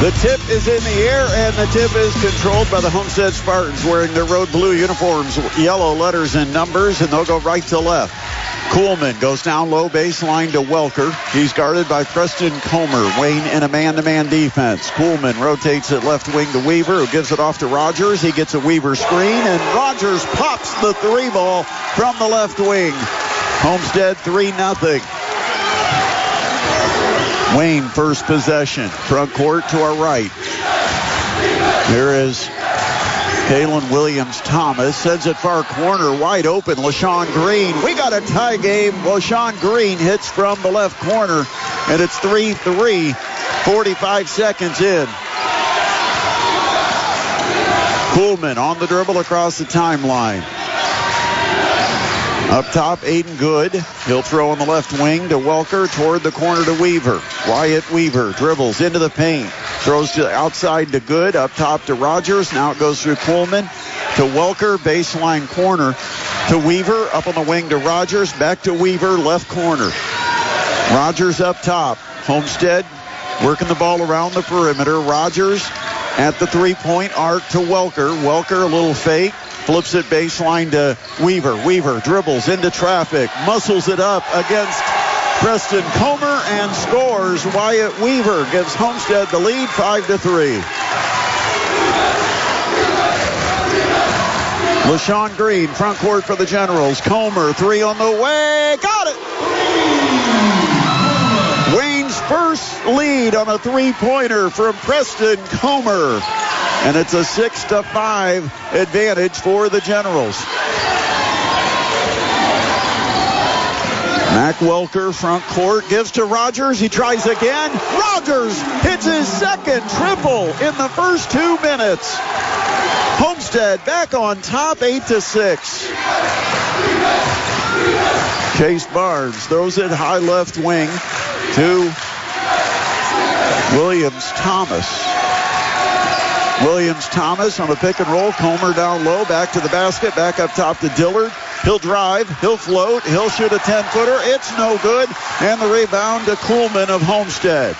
The tip is in the air, and the tip is controlled by the Homestead Spartans wearing their road blue uniforms, yellow letters and numbers, and they'll go right to left. Kuhlman goes down low baseline to Welker. He's guarded by Preston Comer. Wayne in a man-to-man defense. Kuhlman rotates it left wing to Weaver, who gives it off to Rogers. He gets a Weaver screen, and Rogers pops the three ball from the left wing. Homestead 3-0. Wayne first possession. Front court to our right. Here is Kalen Williams-Thomas. Sends it far corner, wide open. LaShawn Green. We got a tie game. LaShawn Green hits from the left corner, and it's 3-3. 45 seconds in. Kuhlman on the dribble across the timeline. Up top, Aiden Good. He'll throw on the left wing to Welker, toward the corner to Weaver. Wyatt Weaver dribbles into the paint. Throws to outside to Good, up top to Rogers. Now it goes through Kuhlman to Welker, baseline corner to Weaver. Up on the wing to Rogers, back to Weaver, left corner. Rogers up top. Homestead working the ball around the perimeter. Rogers at the three-point arc to Welker. Welker, a little fake. Flips it baseline to Weaver. Weaver dribbles into traffic, muscles it up against Preston Comer and scores. Wyatt Weaver gives Homestead the lead, 5-3. LaShawn Green, front court for the Generals. Comer, three on the way. Got it! Wayne's first lead on a three-pointer from Preston Comer. And it's a 6-5 advantage for the Generals. Mac Welker, front court, gives to Rogers. He tries again. Rogers hits his second triple in the first 2 minutes. Homestead back on top, 8-6. Chase Barnes throws it high left wing to Williams-Thomas. Williams-Thomas on a pick and roll. Comer down low, back to the basket, back up top to Dillard. He'll drive, he'll float, he'll shoot a 10-footer. It's no good. And the rebound to Kuhlman of Homestead.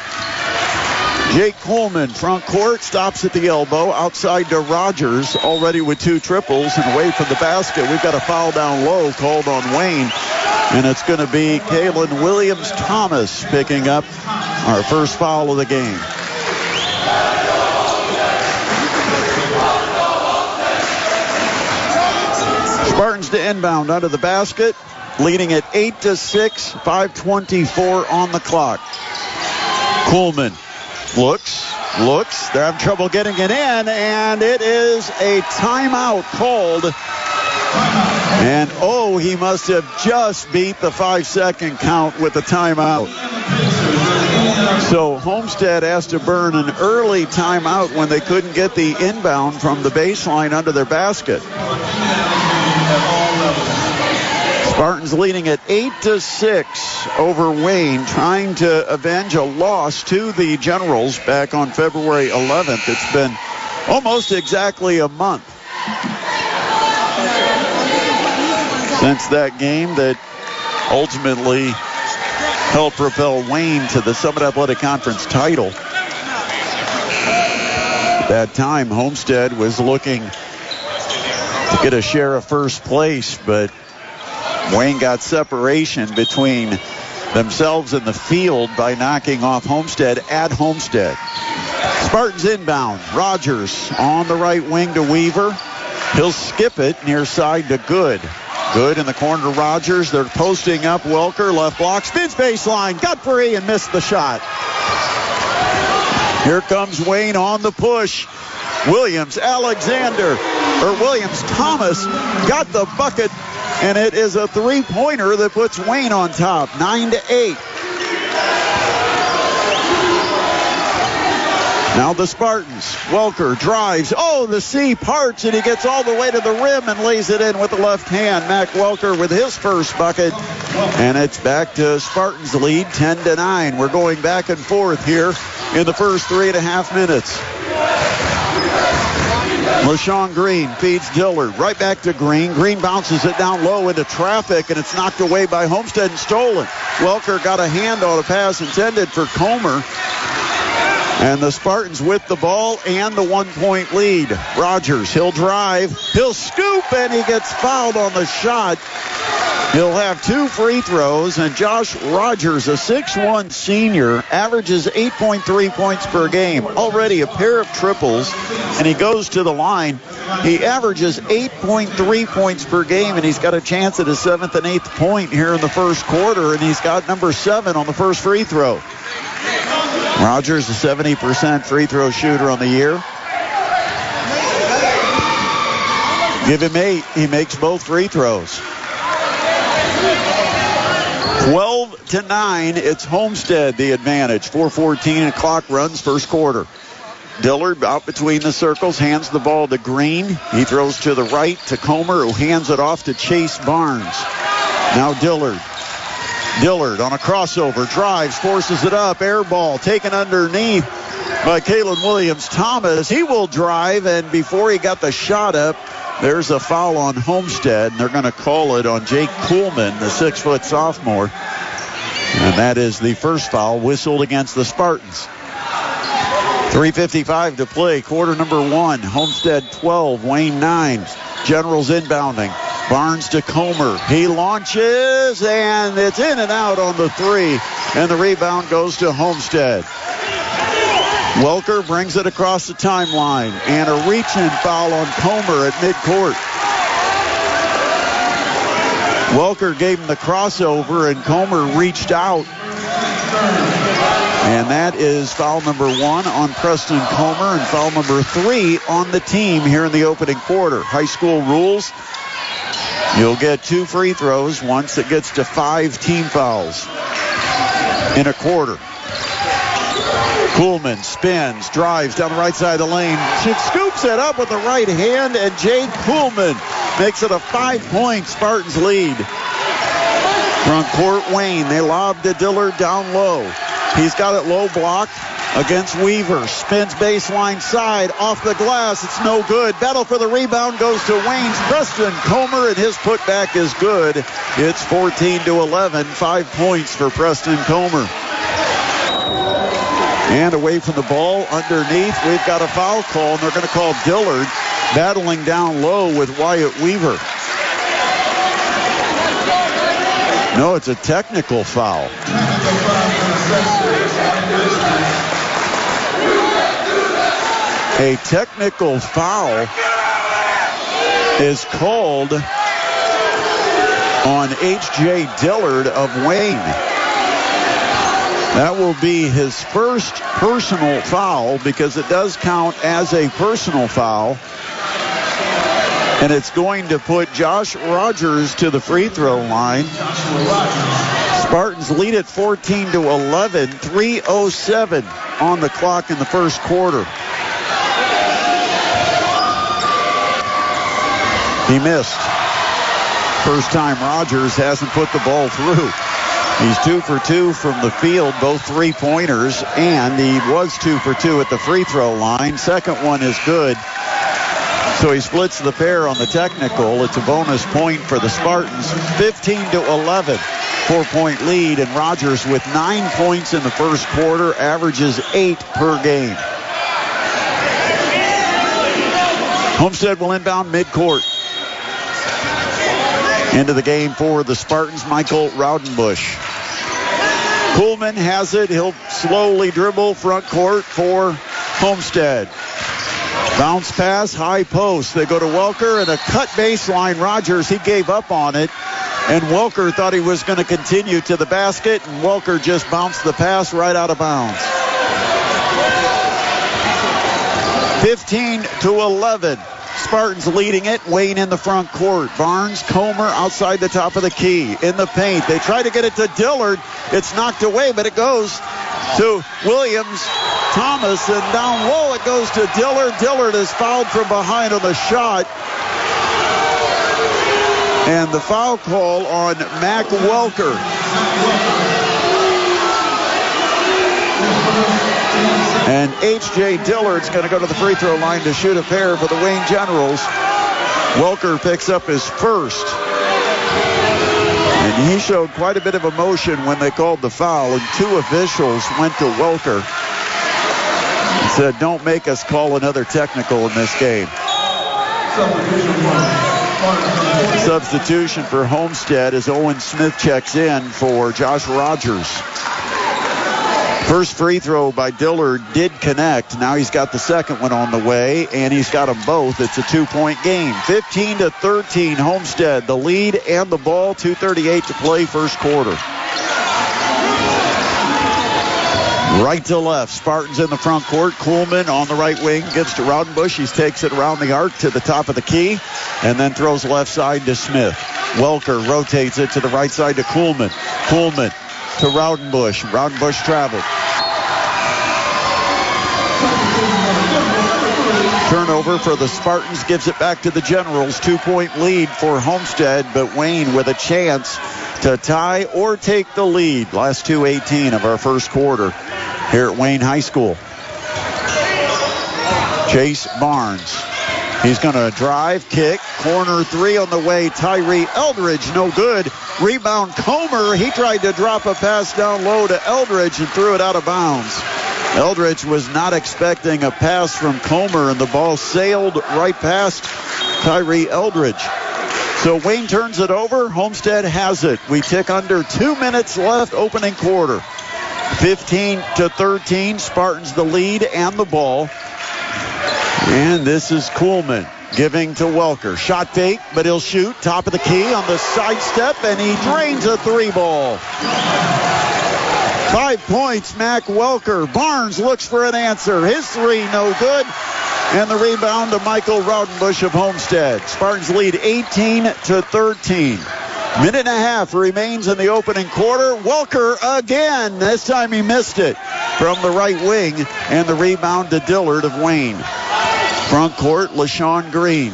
Jake Kuhlman, front court, stops at the elbow, outside to Rogers, already with 2 triples and away from the basket. We've got a foul down low called on Wayne, and it's going to be Kalen Williams-Thomas picking up our first foul of the game. Spartans to inbound under the basket, leading at 8-6, 5:24 on the clock. Kuhlman looks. They're having trouble getting it in, and it is a timeout called. And, he must have just beat the 5-second count with the timeout. So Homestead has to burn an early timeout when they couldn't get the inbound from the baseline under their basket. Spartans leading at 8-6 over Wayne, trying to avenge a loss to the Generals back on February 11th. It's been almost exactly a month since that game that ultimately helped propel Wayne to the Summit Athletic Conference title. At that time, Homestead was looking to get a share of first place, but Wayne got separation between themselves and the field by knocking off Homestead at Homestead. Spartans inbound. Rogers on the right wing to Weaver. He'll skip it near side to Good. Good in the corner to Rogers. They're posting up. Welker, left block, spins baseline, got free and missed the shot. Here comes Wayne on the push. Williams-Thomas got the bucket, and it is a three-pointer that puts Wayne on top, 9-8. Now the Spartans. Welker drives. The C parts, and he gets all the way to the rim and lays it in with the left hand. Mac Welker with his first bucket, and it's back to Spartans lead, 10-9. We're going back and forth here in the first 3.5 minutes. LaShawn Green feeds Dillard. Right back to Green. Green bounces it down low into traffic, and it's knocked away by Homestead and stolen. Welker got a hand on a pass intended for Comer. And the Spartans with the ball and the 1-point lead. Rogers, he'll drive, he'll scoop, and he gets fouled on the shot. He'll have 2 free throws, and Josh Rogers, a 6'1 senior, averages 8.3 points per game. Already a pair of triples, and he goes to the line. He averages 8.3 points per game, and he's got a chance at his 7th and 8th point here in the first quarter, and he's got number 7 on the first free throw. Rogers, a 70% free throw shooter on the year. Give him 8. He makes both free throws. 12-9. It's Homestead the advantage. 4:14 and clock runs first quarter. Dillard out between the circles, hands the ball to Green. He throws to the right to Comer, who hands it off to Chase Barnes. Now Dillard. Dillard on a crossover, drives, forces it up, air ball taken underneath by Kalen Williams-Thomas. He will drive, and before he got the shot up, there's a foul on Homestead, and they're going to call it on Jake Kuhlman, the 6-foot sophomore. And that is the first foul whistled against the Spartans. 3:55 to play, quarter number 1. Homestead 12, Wayne 9. Generals inbounding. Barnes to Comer. He launches, and it's in and out on the 3. And the rebound goes to Homestead. Welker brings it across the timeline. And a reach-in foul on Comer at midcourt. Welker gave him the crossover, and Comer reached out. And that is foul number 1 on Preston Comer, and foul number 3 on the team here in the opening quarter. High school rules. You'll get 2 free throws once it gets to 5 team fouls in a quarter. Kuhlman spins, drives down the right side of the lane. She scoops it up with the right hand, and Jade Kuhlman makes it a 5-point Spartans lead. Front court, Wayne. They lob to Dillard down low. He's got it low blocked against Weaver. Spins baseline side, off the glass. It's no good. Battle for the rebound goes to Wayne's Preston Comer, and his putback is good. It's 14-11. 5 points for Preston Comer. And away from the ball, underneath, we've got a foul call, and they're going to call Dillard battling down low with Wyatt Weaver. No, it's a technical foul. A technical foul is called on H.J. Dillard of Wayne. That will be his first personal foul, because it does count as a personal foul. And it's going to put Josh Rogers to the free throw line. Spartans lead at 14-11, 3:07 on the clock in the first quarter. He missed. First time Rogers hasn't put the ball through. He's 2 for 2 from the field, both 3-pointers, and he was 2 for 2 at the free throw line. Second one is good. So he splits the pair on the technical. It's a bonus point for the Spartans. 15-11, 4-point lead, and Rogers with 9 points in the first quarter, averages 8 per game. Homestead will inbound midcourt. Into the game for the Spartans, Michael Raudenbush. Kuhlman has it. He'll slowly dribble front court for Homestead. Bounce pass, high post. They go to Welker, and a cut baseline. Rogers, he gave up on it. And Welker thought he was going to continue to the basket, and Welker just bounced the pass right out of bounds. 15-11. Spartans leading it. Wayne in the front court. Barnes, Comer outside the top of the key. In the paint. They try to get it to Dillard. It's knocked away, but it goes to Williams. Thomas, and down low it goes to Dillard. Dillard is fouled from behind on the shot. And the foul call on Mac Welker. And H.J. Dillard's going to go to the free throw line to shoot a pair for the Wayne Generals. Welker picks up his first. And he showed quite a bit of emotion when they called the foul, and 2 officials went to Welker. Said, don't make us call another technical in this game. Substitution for Homestead as Owen Smith checks in for Josh Rogers. First free throw by Dillard did connect. Now he's got the second one on the way, and he's got them both. It's a 2-point game. 15-13, Homestead, the lead and the ball. 2:38 to play first quarter. Right to left, Spartans in the front court. Kuhlman on the right wing gets to Raudenbush. He takes it around the arc to the top of the key and then throws left side to Smith. Welker rotates it to the right side to Kuhlman. Kuhlman to Raudenbush. Raudenbush traveled. Turnover for the Spartans gives it back to the Generals. 2-point lead for Homestead, but Wayne with a chance to tie or take the lead. Last 2:18 of our first quarter here at Wayne High School. Chase Barnes. He's going to drive, kick, corner three on the way. Tyree Eldridge, no good. Rebound Comer. He tried to drop a pass down low to Eldridge and threw it out of bounds. Eldridge was not expecting a pass from Comer, and the ball sailed right past Tyree Eldridge. So Wayne turns it over. Homestead has it. We tick under 2 minutes left, opening quarter. 15-13. Spartans the lead and the ball. And this is Kuhlman giving to Welker. Shot fake, but he'll shoot. Top of the key on the sidestep, and he drains a three ball. 5 points, Mac Welker. Barnes looks for an answer. His three, no good. And the rebound to Michael Raudenbush of Homestead. Spartans lead 18-13. Minute and a half remains in the opening quarter. Welker again. This time he missed it from the right wing. And the rebound to Dillard of Wayne. Front court, LaShawn Green.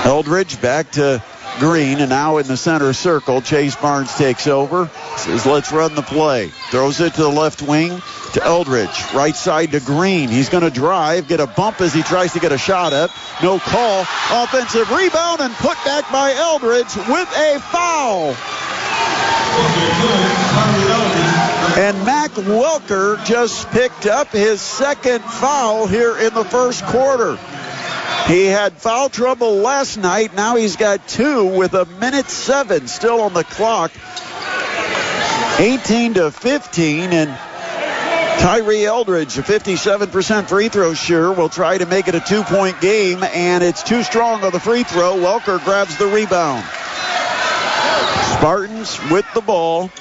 Eldridge back to Green, and now in the center circle, Chase Barnes takes over. Says, let's run the play. Throws it to the left wing to Eldridge. Right side to Green. He's going to drive, get a bump as he tries to get a shot up. No call. Offensive rebound and put back by Eldridge with a foul. And Mac Welker just picked up his second foul here in the first quarter. He had foul trouble last night. Now he's got two with 1:07 still on the clock. 18-15, and Tyree Eldridge, a 57% free throw shooter, will try to make it a 2-point game, and it's too strong on the free throw. Welker grabs the rebound. Spartans with the ball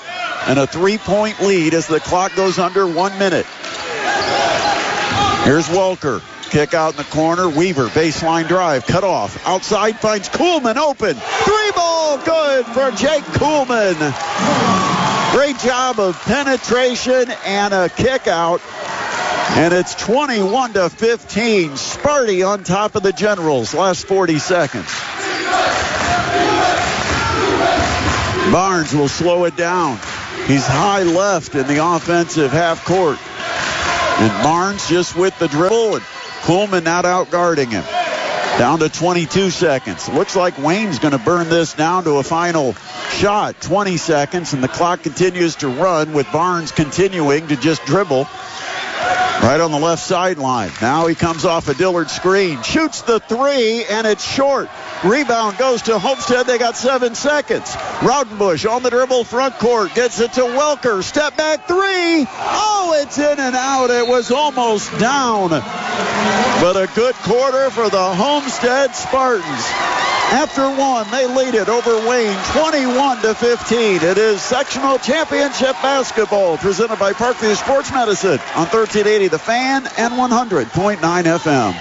and a 3-point lead as the clock goes under 1 minute. Here's Welker. Kick out in the corner. Weaver, baseline drive, cut off. Outside finds Kuhlman open. Three ball, good for Jake Kuhlman. Great job of penetration and a kick out. And it's 21-15. Sparty on top of the Generals. Last 40 seconds. Barnes will slow it down. He's high left in the offensive half court. And Barnes just with the dribble, and Kuhlman not out guarding him. Down to 22 seconds. Looks like Wayne's going to burn this down to a final shot. 20 seconds, and the clock continues to run with Barnes continuing to just dribble right on the left sideline. Now he comes off a Dillard screen, shoots the three, and it's short. Rebound goes to Homestead. They got 7 seconds. Raudenbush on the dribble, front court, gets it to Welker. Step back three. Oh, it's in and out. It was almost down. But a good quarter for the Homestead Spartans. After one, they lead it over Wayne 21-15. It is Sectional Championship basketball presented by Parkview Sports Medicine on 1380 The Fan and 100.9 FM.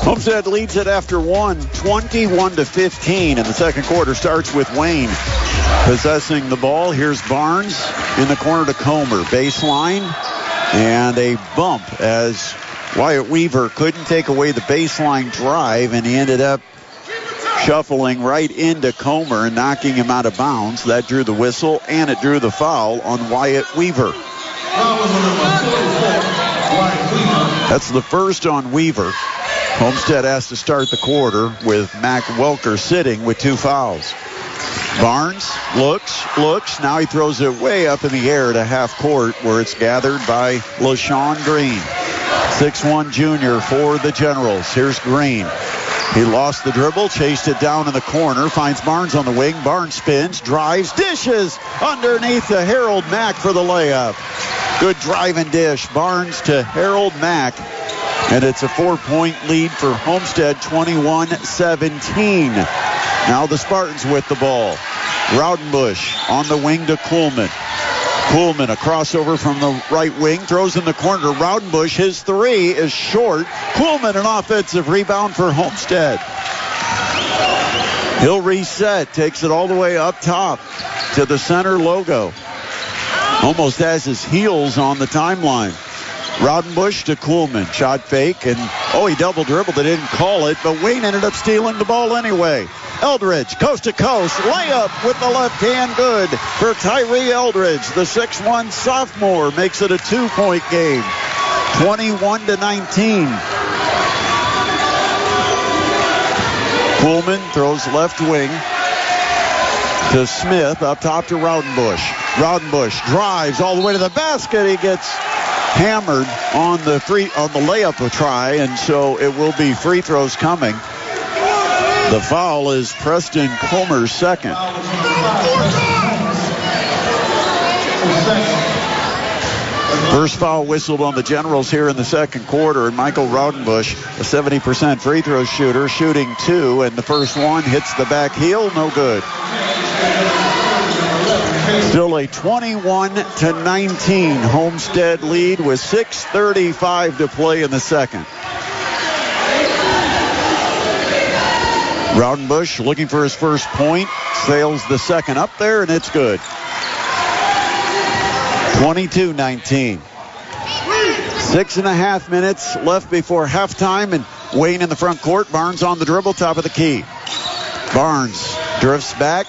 Homestead leads it after one, 21-15, and the second quarter starts with Wayne possessing the ball. Here's Barnes in the corner to Comer. Baseline and a bump as Wyatt Weaver couldn't take away the baseline drive, and he ended up shuffling right into Comer and knocking him out of bounds. That drew the whistle, and it drew the foul on Wyatt Weaver. That's the first on Weaver. Homestead has to start the quarter with Mac Welker sitting with 2 fouls. Barnes looks. Now he throws it way up in the air to half court where it's gathered by LaShawn Green. 6'1" junior for the Generals. Here's Green. He lost the dribble, chased it down in the corner, finds Barnes on the wing. Barnes spins, drives, dishes underneath to Harold Mack for the layup. Good drive and dish. Barnes to Harold Mack. And it's a 4-point lead for Homestead, 21-17. Now the Spartans with the ball. Raudenbush on the wing to Kuhlman. Kuhlman, a crossover from the right wing, throws in the corner to Raudenbush. His three is short. Kuhlman, an offensive rebound for Homestead. He'll reset, takes it all the way up top to the center logo. Almost has his heels on the timeline. Raudenbush to Kuhlman. Shot fake, and he double dribbled. They didn't call it, but Wayne ended up stealing the ball anyway. Eldridge, coast to coast, layup with the left hand, good for Tyree Eldridge. The 6'1" sophomore makes it a 2-point game, 21-19. Kuhlman throws left wing to Smith, up top to Raudenbush. Raudenbush drives all the way to the basket. He gets hammered on the layup try, and so it will be free throws coming. The foul is Preston Comer's second. First foul whistled on the Generals here in the second quarter, and Michael Raudenbush, a 70% free throw shooter, shooting 2, and the first one hits the back heel, no good. Still a 21-19 Homestead lead with 6:35 to play in the second. Raudenbush looking for his first point, sails the second up there, and it's good. 22-19. 6.5 minutes left before halftime, and Wayne in the front court. Barnes on the dribble, top of the key. Barnes drifts back,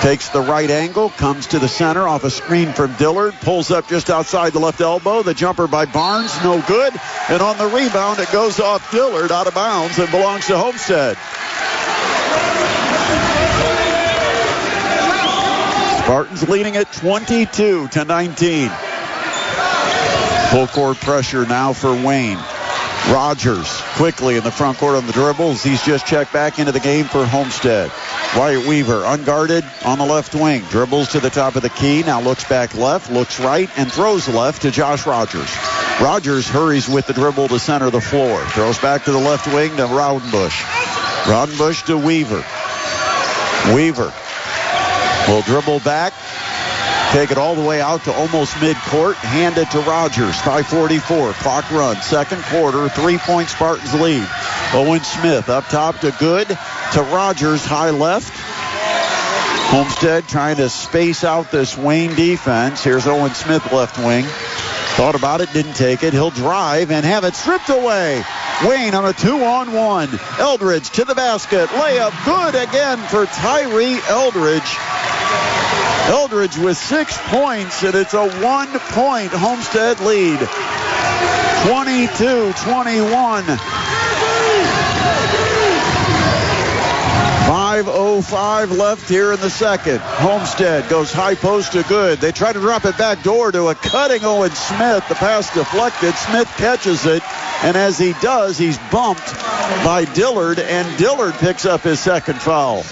takes the right angle, comes to the center off a screen from Dillard, pulls up just outside the left elbow. The jumper by Barnes, no good. And on the rebound, it goes off Dillard, out of bounds, and belongs to Homestead. Spartans leading at 22-19. Full court pressure now for Wayne. Rogers quickly in the front court on the dribbles. He's just checked back into the game for Homestead. Wyatt Weaver unguarded on the left wing. Dribbles to the top of the key. Now looks back left, looks right, and throws left to Josh Rogers. Rogers hurries with the dribble to center the floor. Throws back to the left wing to Raudenbush. Raudenbush to Weaver. Weaver will dribble back, take it all the way out to almost midcourt, hand it to Rogers. 5:44, clock run, second quarter, 3-point Spartans lead. Owen Smith up top to Good, to Rogers, high left. Homestead trying to space out this Wayne defense. Here's Owen Smith, left wing. Thought about it, didn't take it. He'll drive and have it stripped away. Wayne on a 2-on-1. Eldridge to the basket. Layup good again for Tyree Eldridge. Eldridge with 6 points, and it's a 1-point Homestead lead. 22-21. 5:05 left here in the second. Homestead goes high post to Good. They try to drop it back door to a cutting Owen Smith. The pass deflected. Smith catches it, and as he does, he's bumped by Dillard, and Dillard picks up his second foul.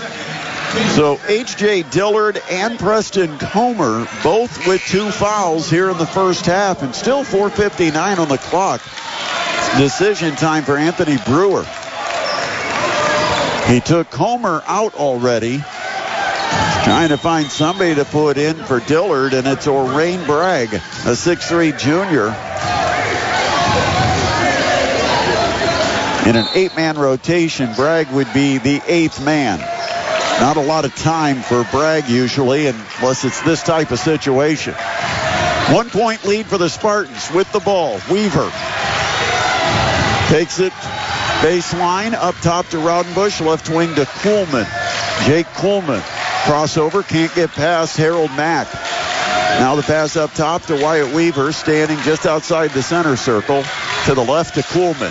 So H.J. Dillard and Preston Comer both with 2 fouls here in the first half, and still 4:59 on the clock. Decision time for Anthony Brewer. He took Comer out already. Trying to find somebody to put in for Dillard, and it's Orain Bragg, a 6'3 junior. In an 8-man rotation, Bragg would be the 8th man. Not a lot of time for Bragg usually, unless it's this type of situation. 1-point lead for the Spartans with the ball. Weaver takes it baseline, up top to Raudenbush, left wing to Kuhlman. Jake Kuhlman, crossover, can't get past Harold Mack. Now the pass up top to Wyatt Weaver, standing just outside the center circle. To the left to Kuhlman.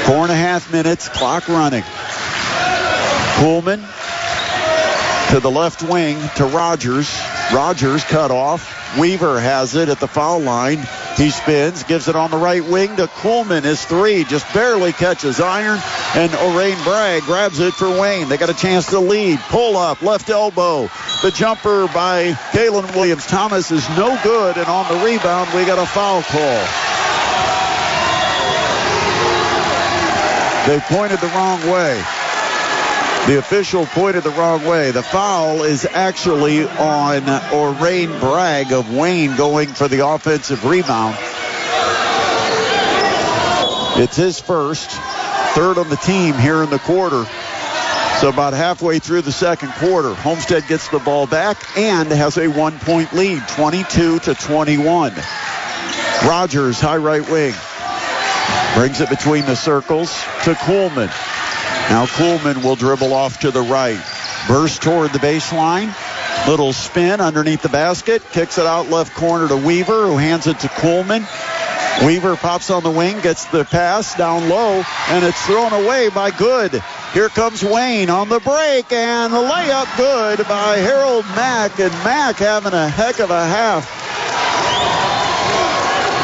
4.5 minutes, clock running. Kuhlman to the left wing to Rogers. Rogers cut off. Weaver has it at the foul line. He spins, gives it on the right wing to Kuhlman. His three just barely catches iron, and Orain Bragg grabs it for Wayne. They got a chance to lead. Pull up, left elbow. The jumper by Kalen Williams-Thomas is no good, and on the rebound, we got a foul call. They pointed the wrong way. The official pointed the wrong way. The foul is actually on Orain Bragg of Wayne going for the offensive rebound. It's his first, third on the team here in the quarter. So about halfway through the second quarter, Homestead gets the ball back and has a 1-point lead, 22-21. Rogers, high right wing. Brings it between the circles to Kuhlman. Now Kuhlman will dribble off to the right. Burst toward the baseline. Little spin underneath the basket. Kicks it out left corner to Weaver, who hands it to Kuhlman. Weaver pops on the wing, gets the pass down low, and it's thrown away by Good. Here comes Wayne on the break, and the layup good by Harold Mack, and Mack having a heck of a half.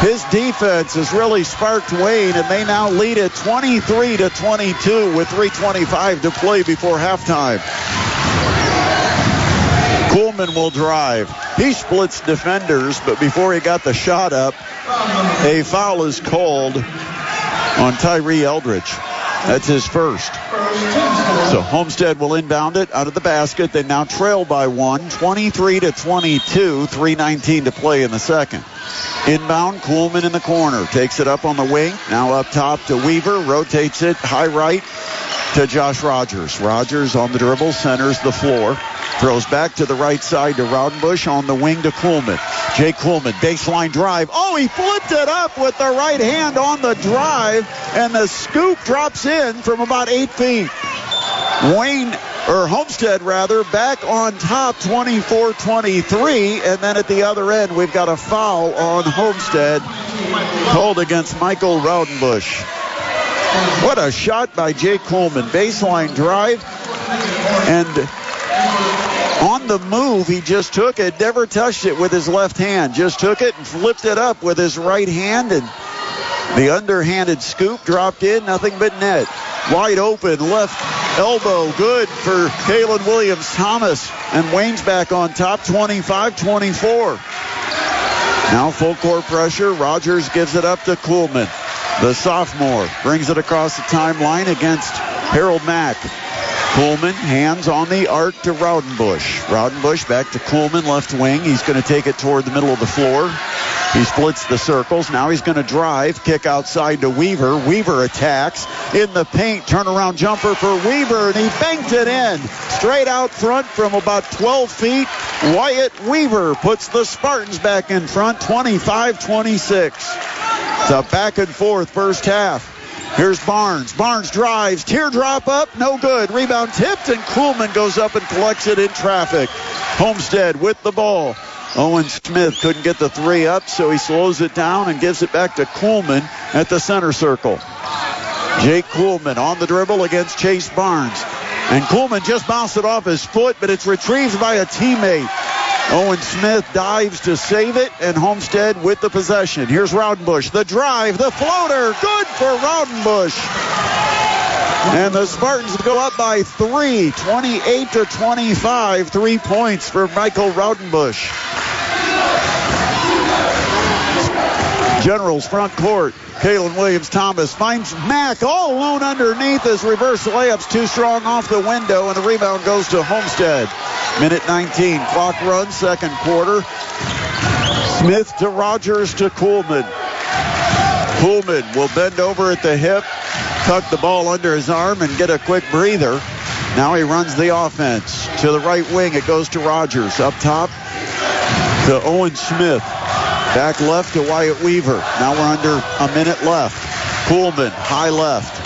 His defense has really sparked Wayne, and they now lead it 23-22 with 3:25 to play before halftime. Kuhlman will drive. He splits defenders, but before he got the shot up, a foul is called on Tyree Eldridge. That's his first. So Homestead will inbound it out of the basket. They now trail by one, 23-22, 3:19 to play in the second. Inbound, Kuhlman in the corner. Takes it up on the wing. Now up top to Weaver. Rotates it high right to Josh Rogers. Rogers on the dribble, centers the floor. Throws back to the right side to Raudenbush on the wing to Kuhlman. Jake Kuhlman, baseline drive. Oh, he flipped it up with the right hand on the drive, and the scoop drops in from about 8 feet. Homestead back on top 24-23, and then at the other end we've got a foul on Homestead called against Michael Raudenbush. What a shot by Jake Kuhlman. Baseline drive, and on the move he just took it, never touched it with his left hand, just took it and flipped it up with his right hand, and the underhanded scoop dropped in, nothing but net. Wide open left elbow, good for Kalen Williams-Thomas, and Wayne's back on top 25-24. Now full court pressure. Rogers gives it up to Kuhlman. The sophomore brings it across the timeline against Harold Mack. Kuhlman, hands on the arc to Raudenbush. Raudenbush back to Kuhlman, left wing. He's going to take it toward the middle of the floor. He splits the circles. Now he's going to drive. Kick outside to Weaver. Weaver attacks in the paint. Turnaround jumper for Weaver, and he banked it in. Straight out front from about 12 feet. Wyatt Weaver puts the Spartans back in front, 25-26. It's a back and forth first half. Here's Barnes. Barnes drives. Teardrop up. No good. Rebound tipped, and Kuhlman goes up and collects it in traffic. Homestead with the ball. Owen Smith couldn't get the three up, so he slows it down and gives it back to Kuhlman at the center circle. Jake Kuhlman on the dribble against Chase Barnes. And Kuhlman just bounced it off his foot, but it's retrieved by a teammate. Owen Smith dives to save it, and Homestead with the possession. Here's Raudenbush. The drive, the floater, good for Raudenbush. And the Spartans go up by 3, 28-25. 3 points for Michael Raudenbush. Generals front court. Kalen Williams-Thomas finds Mack all alone underneath. His reverse layup's too strong off the window, and the rebound goes to Homestead. Minute 19. Clock runs, second quarter. Smith to Rogers to Kuhlman. Kuhlman will bend over at the hip, tuck the ball under his arm, and get a quick breather. Now he runs the offense. To the right wing, it goes to Rogers. Up top to Owen Smith. Back left to Wyatt Weaver. Now we're under a minute left. Kuhlman, high left.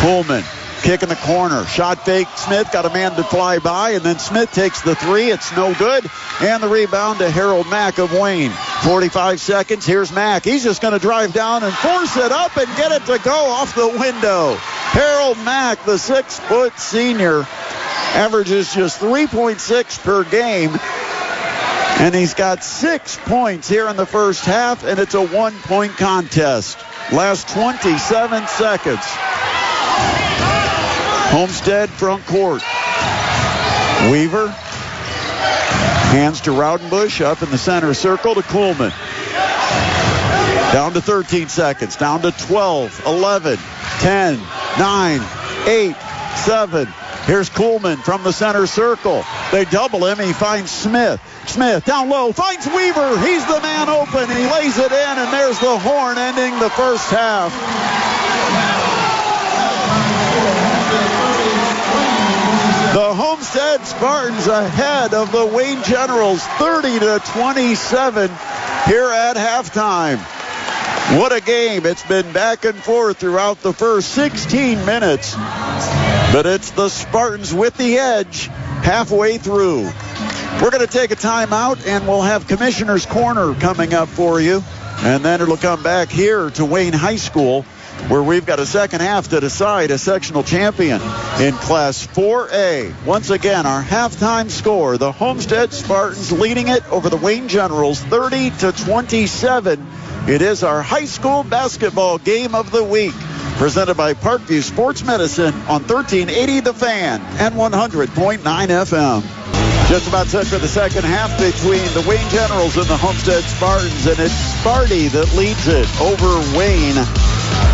Kuhlman, kick in the corner. Shot fake. Smith got a man to fly by, and then Smith takes the three. It's no good. And the rebound to Harold Mack of Wayne. 45 seconds. Here's Mack. He's just going to drive down and force it up and get it to go off the window. Harold Mack, the 6-foot senior, averages just 3.6 per game. And he's got 6 points here in the first half, and it's a 1-point contest. Last 27 seconds. Homestead front court. Weaver hands to Raudenbush up in the center circle to Kuhlman. Down to 13 seconds. Down to 12, 11, 10, 9, 8, 7. Here's Kuhlman from the center circle. They double him. He finds Smith. Smith down low finds Weaver. He's the man open. He lays it in, and there's the horn ending the first half. The Homestead Spartans ahead of the Wayne Generals 30-27 here at halftime. What a game. It's been back and forth throughout the first 16 minutes. But it's the Spartans with the edge halfway through. We're going to take a timeout, and we'll have Commissioner's Corner coming up for you. And then it'll come back here to Wayne High School, where we've got a second half to decide a sectional champion in Class 4A. Once again, our halftime score, the Homestead Spartans leading it over the Wayne Generals 30-27. It is our high school basketball game of the week, presented by Parkview Sports Medicine on 1380 The Fan and 100.9 FM. Just about set for the second half between the Wayne Generals and the Homestead Spartans, and it's Sparty that leads it over Wayne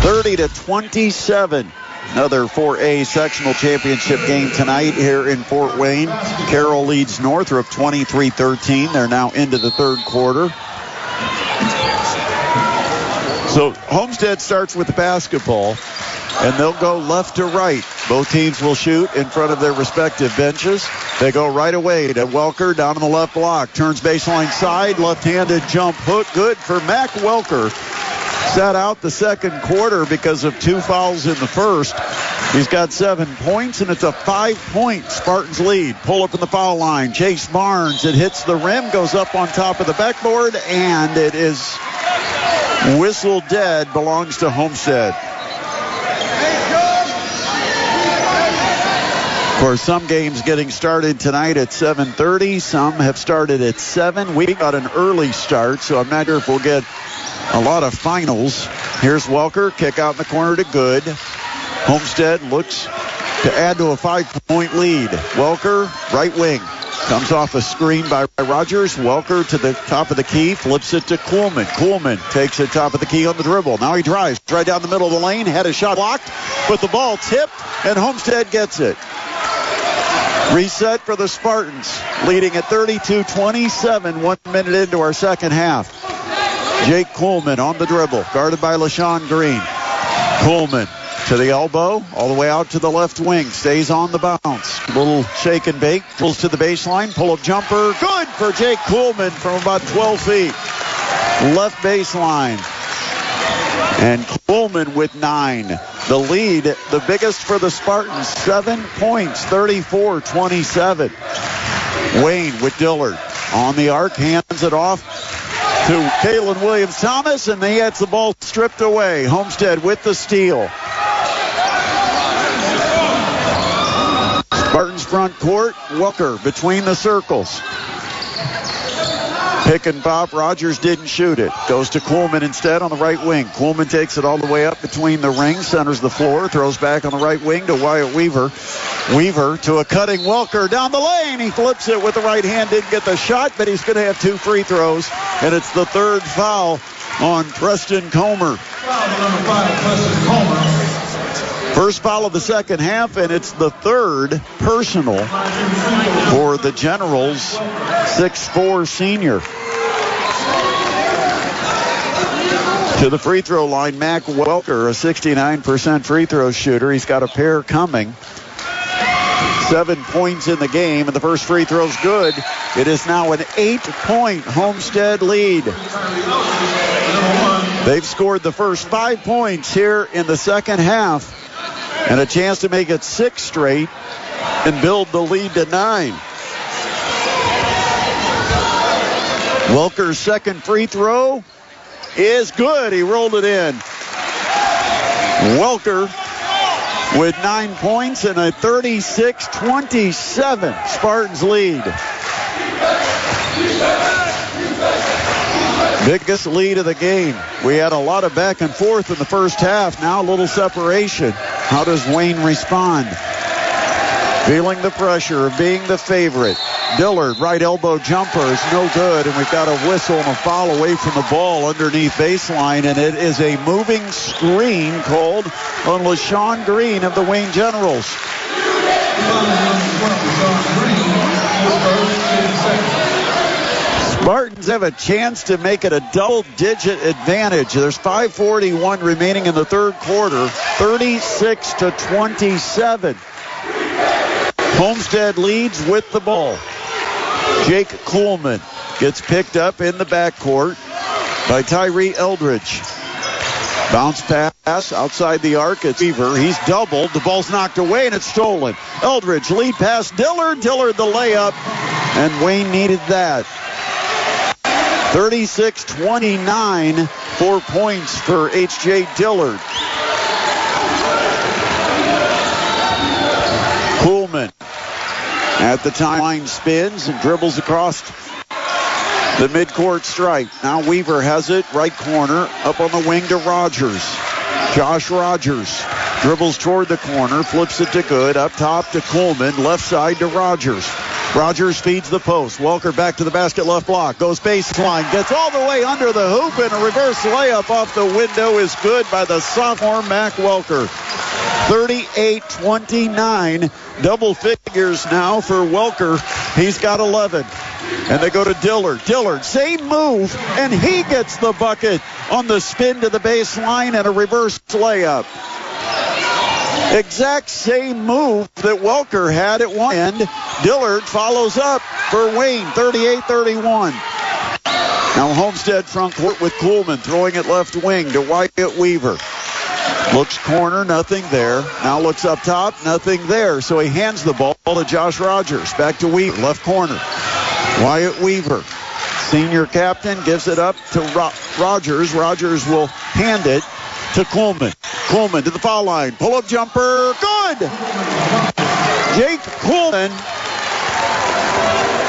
30-27. Another 4A sectional championship game tonight here in Fort Wayne. Carroll leads Northrop 23-13. They're now into the third quarter. So Homestead starts with the basketball, and they'll go left to right. Both teams will shoot in front of their respective benches. They go right away to Welker down on the left block. Turns baseline side, left-handed jump hook. Good for Mac Welker. Sat out the second quarter because of 2 fouls in the first. He's got 7 points, and it's a 5-point Spartans lead. Pull up in the foul line. Chase Barnes. It hits the rim, goes up on top of the backboard, and it is whistle dead. Belongs to Homestead. Of course, some games getting started tonight at 7:30. Some have started at 7. We got an early start, so I'm not sure if we'll get a lot of finals. Here's Welker. Kick out in the corner to Good. Homestead looks to add to a 5-point lead. Welker, right wing. Comes off a screen by Rogers. Welker to the top of the key. Flips it to Kuhlman. Kuhlman takes it top of the key on the dribble. Now he drives right down the middle of the lane. Had a shot blocked, but the ball tipped, and Homestead gets it. Reset for the Spartans, leading at 32-27, 1 minute into our second half. Jake Kuhlman on the dribble, guarded by LaShawn Green. Kuhlman to the elbow, all the way out to the left wing, stays on the bounce. Little shake and bake, pulls to the baseline, pull-up jumper, good for Jake Kuhlman from about 12 feet. Left baseline. And Kuhlman with 9. The lead, the biggest for the Spartans, 7 points, 34-27. Wayne with Dillard on the arc, hands it off to Kalen Williams-Thomas, and he gets the ball stripped away. Homestead with the steal. Spartans front court, Welker between the circles. Pick and pop. Rogers didn't shoot it. Goes to Kuhlman instead on the right wing. Kuhlman takes it all the way up between the rings, centers the floor, throws back on the right wing to Wyatt Weaver. Weaver to a cutting Welker down the lane. He flips it with the right hand. Didn't get the shot, but he's going to have 2 free throws, and it's the third foul on Preston Comer. Number 5, Preston Comer. First foul of the second half, and it's the third personal for the Generals' 6'4" senior. To the free throw line, Mac Welker, a 69% free throw shooter. He's got a pair coming. 7 points in the game, and the first free throw's good. It is now an 8-point Homestead lead. They've scored the first 5 points here in the second half, and a chance to make it 6 straight and build the lead to 9. Welker's second free throw is good. He rolled it in. Welker with 9 points and a 36-27 Spartans lead. Biggest lead of the game. We had a lot of back and forth in the first half. Now a little separation. How does Wayne respond? Feeling the pressure of being the favorite. Dillard, right elbow jumper is no good, and we've got a whistle and a foul away from the ball underneath baseline, and it is a moving screen called on LaShawn Green of the Wayne Generals. Spartans have a chance to make it a double-digit advantage. There's 5:41 remaining in the third quarter, 36-27. Homestead leads with the ball. Jake Kuhlman gets picked up in the backcourt by Tyree Eldridge. Bounce pass outside the arc. It's Weaver. He's doubled. The ball's knocked away, and it's stolen. Eldridge lead pass Dillard. Dillard the layup, and Wayne needed that. 36-29, 4 points for H.J. Dillard. Kuhlman at the timeline spins and dribbles across the midcourt stripe. Now Weaver has it, right corner, up on the wing to Rogers. Josh Rogers dribbles toward the corner, flips it to Good, up top to Kuhlman, left side to Rogers. Rogers feeds the post. Welker back to the basket, left block. Goes baseline. Gets all the way under the hoop, and a reverse layup off the window is good by the sophomore Mac Welker. 38-29. Double figures now for Welker. He's got 11. And they go to Dillard. Dillard, same move, and he gets the bucket on the spin to the baseline and a reverse layup. Exact same move that Welker had at one end. Dillard follows up for Wayne, 38-31. Now Homestead front court with Kuhlman throwing it left wing to Wyatt Weaver. Looks corner, nothing there. Now looks up top, nothing there. So he hands the ball to Josh Rogers. Back to Weaver, left corner. Wyatt Weaver, senior captain, gives it up to Rogers. Rogers will hand it to Kuhlman. Kuhlman to the foul line. Pull-up jumper. Good! Jake Kuhlman.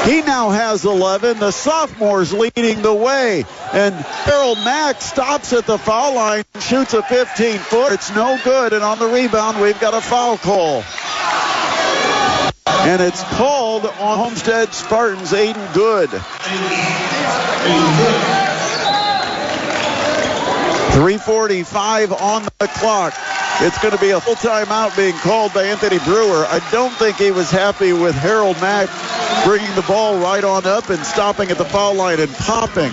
He now has 11. The sophomore's leading the way. And Harold Mack stops at the foul line, shoots a 15-foot. It's no good. And on the rebound, we've got a foul call. And it's called on Homestead Spartans, Aiden Good. 3:45 on the clock. It's going to be a full timeout being called by Anthony Brewer. I don't think he was happy with Harold Mack bringing the ball right on up and stopping at the foul line and popping.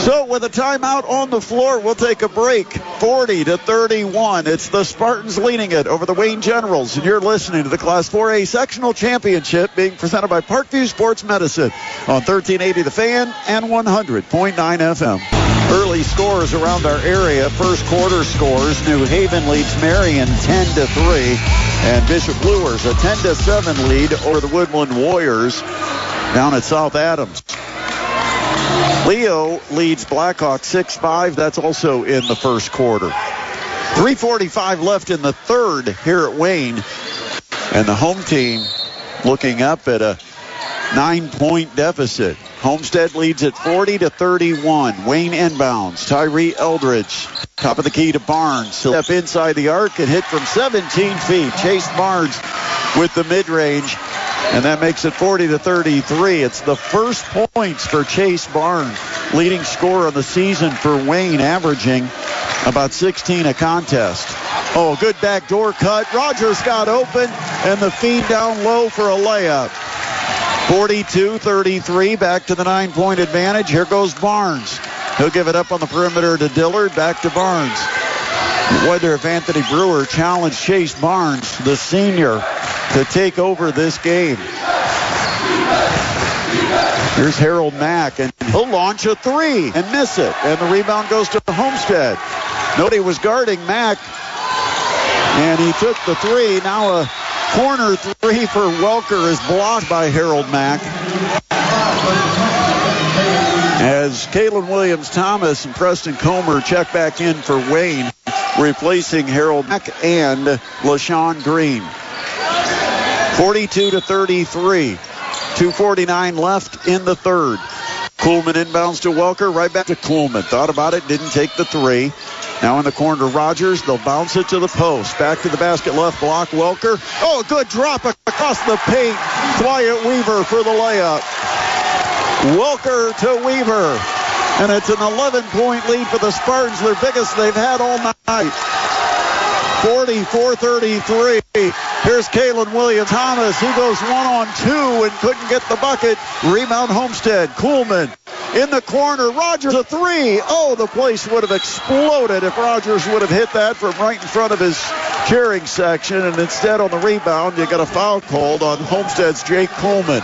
So with a timeout on the floor, we'll take a break. 40-31. It's the Spartans leading it over the Wayne Generals. And you're listening to the Class 4A Sectional Championship being presented by Parkview Sports Medicine on 1380 The Fan and 100.9 FM. Early scores around our area. First quarter scores. New Haven leads Marion 10-3. And Bishop Luers a 10-7 lead over the Woodland Warriors down at South Adams. Leo leads Blackhawk 6-5. That's also in the first quarter. 3:45 left in the third here at Wayne. And the home team looking up at a 9-point deficit. Homestead leads at 40-31. Wayne inbounds. Tyree Eldridge, top of the key to Barnes. He'll step inside the arc and hit from 17 feet. Chase Barnes with the mid-range, and that makes it 40-33. It's the first points for Chase Barnes, leading scorer of the season for Wayne, averaging about 16 a contest. Oh, good backdoor cut. Rogers got open, and the feed down low for a layup. 42-33, back to the 9-point advantage. Here goes Barnes. He'll give it up on the perimeter to Dillard, back to Barnes. I wonder if Anthony Brewer challenged Chase Barnes, the senior, to take over this game. Here's Harold Mack, and he'll launch a three and miss it. And the rebound goes to Homestead. Nobody was guarding Mack, and he took the three. Now a corner three for Welker is blocked by Harold Mack. As Kalen Williams-Thomas and Preston Comer check back in for Wayne, replacing Harold Mack and LaShawn Green. 42-33. 2:49 left in the third. Kuhlman inbounds to Welker, right back to Kuhlman. Thought about it, didn't take the three. Now in the corner to Rogers. They'll bounce it to the post. Back to the basket, left block, Welker. Oh, good drop across the paint. Wyatt Weaver for the layup. Welker to Weaver. And it's an 11-point lead for the Spartans, their biggest they've had all night. 44-33. Here's Kalen Williams-Thomas. He goes 1-on-2 and couldn't get the bucket. Rebound Homestead. Kuhlman in the corner. Rogers a three. Oh, the place would have exploded if Rogers would have hit that from right in front of his cheering section. And instead on the rebound, you got a foul called on Homestead's Jake Kuhlman.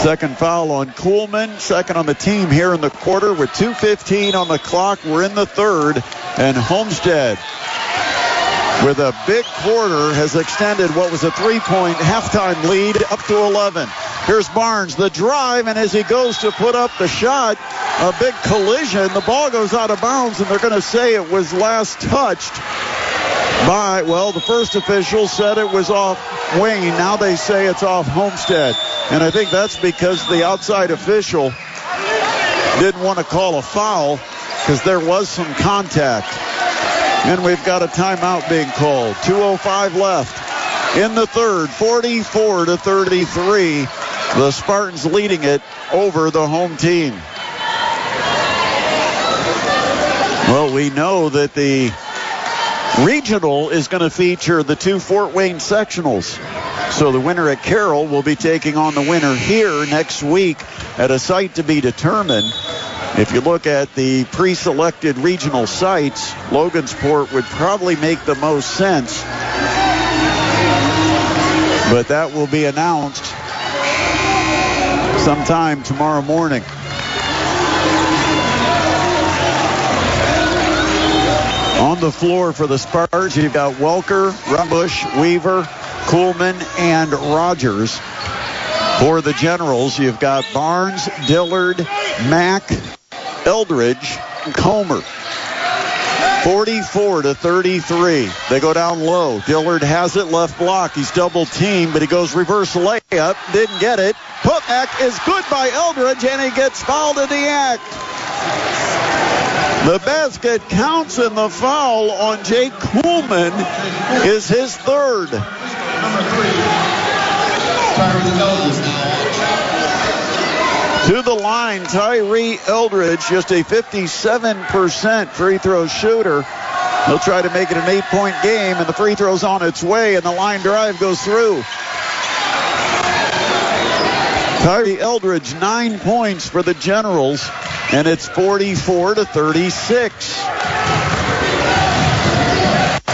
Second foul on Kuhlman, second on the team here in the quarter with 2:15 on the clock. We're in the third, and Homestead, with a big quarter, has extended what was a 3-point halftime lead up to 11. Here's Barnes, the drive, and as he goes to put up the shot, a big collision. The ball goes out of bounds, and they're going to say it was last touched by, well, the first official said it was off Wayne. Now they say it's off Homestead. And I think that's because the outside official didn't want to call a foul because there was some contact. And we've got a timeout being called. 2:05 left in the third, 44-33. The Spartans leading it over the home team. Well, we know that the regional is going to feature the two Fort Wayne sectionals. So the winner at Carroll will be taking on the winner here next week at a site to be determined. If you look at the pre-selected regional sites, Logansport would probably make the most sense. But that will be announced sometime tomorrow morning. On the floor for the Spartans, you've got Welker, Rumbush, Weaver, Kuhlman, and Rogers. For the Generals, you've got Barnes, Dillard, Mack, Eldridge, and Comer. 44-33. They go down low. Dillard has it, left block. He's double teamed, but he goes reverse layup. Didn't get it. Putback is good by Eldridge, and he gets fouled in the act. The basket counts, and the foul on Jake Kuhlman is his third. To the line, Tyree Eldridge, just a 57% free throw shooter. He'll try to make it an 8-point game, and the free throw's on its way, and the line drive goes through. Tyree Eldridge, 9 points for the Generals, and it's 44-36.